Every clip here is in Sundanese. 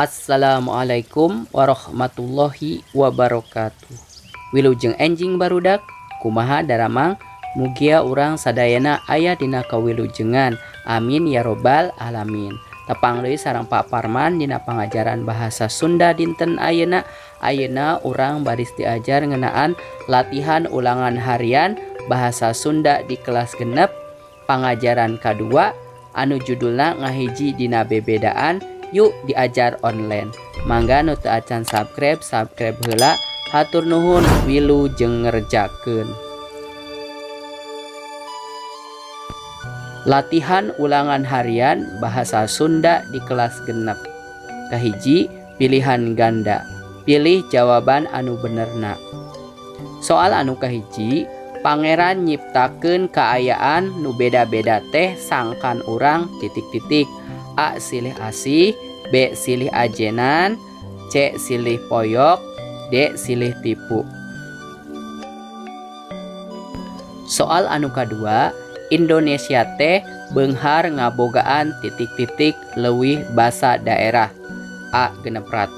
Assalamualaikum warahmatullahi wabarakatuh. Wilujeng enjing barudak kumaha daramang mugia urang sadayana aya dina kawilujengan. Amin ya robbal alamin. Tepang deui sareng Pak Parman dina pangajaran bahasa Sunda dinten ayeuna. Ayeuna urang baris diajar ngeunaan latihan ulangan harian bahasa Sunda di kelas genep pangajaran kedua anu judulna ngahiji dina bebedaan. Yuk diajar online. Mangga nu teu acan subscribe heula. Hatur nuhun, wilujeng ngerjakeun. Latihan ulangan harian bahasa Sunda di kelas genep. Kahiji, pilihan ganda. Pilih jawaban anu benerna. Soal anu kahiji, pangeran nyiptakeun kaayaan nu beda-beda teh sangkan urang titik-titik. A. Silih asih, B. Silih ajenan, C. Silih poyok, D. Silih tipu. Soal anu kadua, Indonesia teh beunghar ngabogaan titik-titik leuwih basa daerah. A. 600,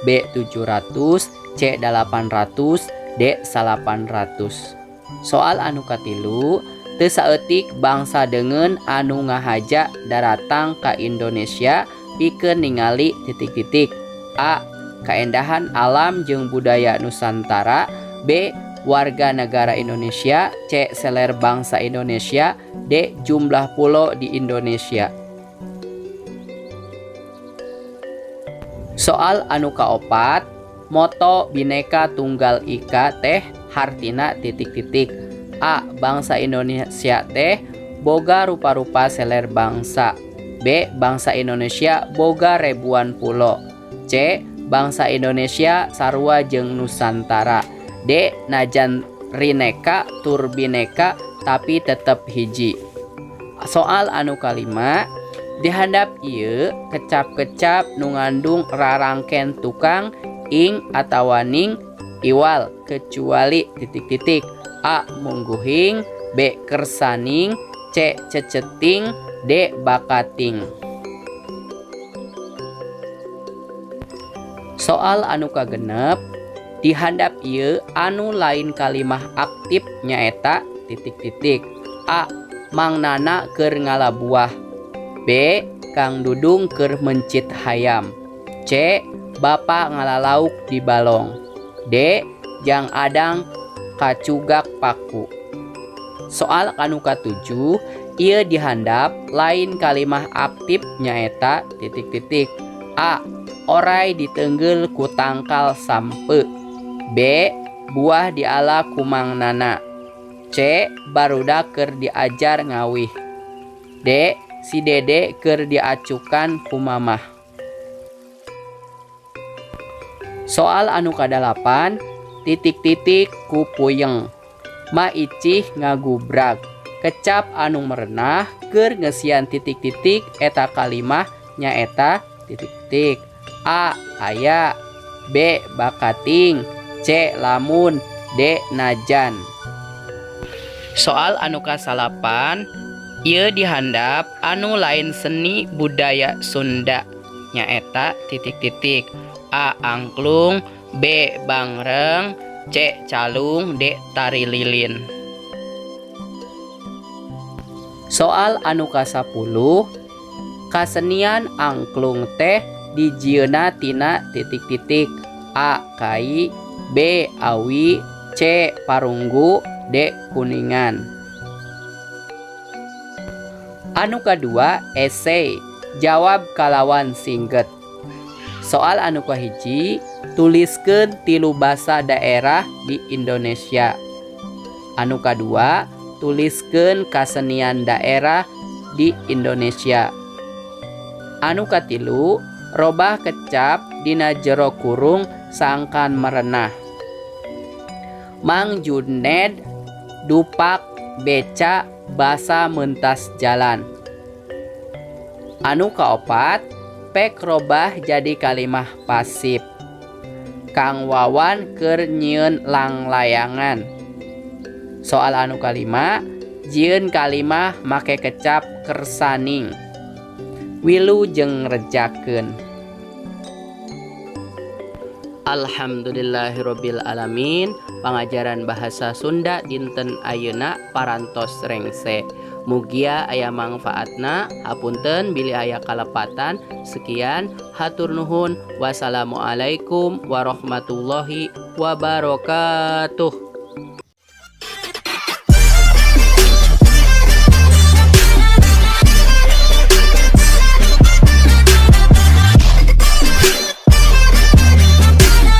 B. 700, C. 800, D. 800. Soal anu katilu, teu saeutik bangsa deungeun anu ngahaja daratang ka Indonesia pikeun ningali titik-titik. A. Kaendahan alam jeung budaya Nusantara, B. Warga negara Indonesia, C. Seler bangsa Indonesia, D. Jumlah pulau di Indonesia. Soal anu kaopat, moto Bhinneka Tunggal Ika teh hartina titik-titik. A. Bangsa Indonesia teh boga rupa-rupa seler bangsa. B. Bangsa Indonesia boga ribuan pulo. C. Bangsa Indonesia sarua jeung Nusantara. D. Najan rineka tur bineka tapi tetep hiji. Soal anu kalima, di handap ieu kecap-kecap nu ngandung rarangken tukang ing atawa ning iwal kecuali titik-titik. A. Mungguhing, B. Kersaning, C. Ceceting, D. Bakating. Soal anu kagenep, di handap ieu anu lain kalimah aktif nyaeta titik-titik. A. Mang Nana keur ngalabuah, B. Kang Dudung keur mencit hayam, C. Bapa ngalalauk di balong, D. Jang Adang kacugak paku. Soal anu katujuh, ieu dihandap lain kalimah aktif nyaeta titik-titik. A. Oray diteunggel ku tangkal sampe, B. Buah diala ku Mang Nana, C. Barudak keur diajar ngawih, D. Si Dede keur diacukan ku Mamah. Soal anu kadalapan, titik-titik ku puyeng, ma icih ngagubrag. Kecap anu merenah keur ngesian titik-titik eta kalimah nyaeta titik-titik. A. Aya, B. Bakating, C. Lamun, D. Najan. Soal anu kasalapan, ieu dihandap anu lain seni budaya Sunda nyaeta titik-titik. A. Angklung, B. Bangreng, C. Calung, D. Tari lilin. Soal anu kasapuluh, kasenian angklung teh dijieunna tina titik-titik. A. Kai, B. Awi, C. Parunggu, D. Kuningan. Anu kadua, esei, jawab kalawan singget. Soal anu kahiji, tuliskeun 3 basa daerah di Indonesia. Anu kadua, tuliskeun kasenian daerah di Indonesia. Anu katilu, robah kecap dina jero kurung sangkan merenah. Mang Juned dupak beca basa mentas jalan. Anu kaopat, pek robah jadi kalimah pasif. Kang Wawan keur nyieun langlayangan. Soal anu kalima, jieun kalimah make kecap kersaning. Wilujeng ngerjakeun. Alhamdulillahirabbil alamin. Pangajaran bahasa Sunda dinten ayeuna parantos rengse. Mugia aya manfaatna. Hapunten bilih aya kalepatan. Sekian, hatur nuhun. Wassalamualaikum warahmatullahi wabarakatuh.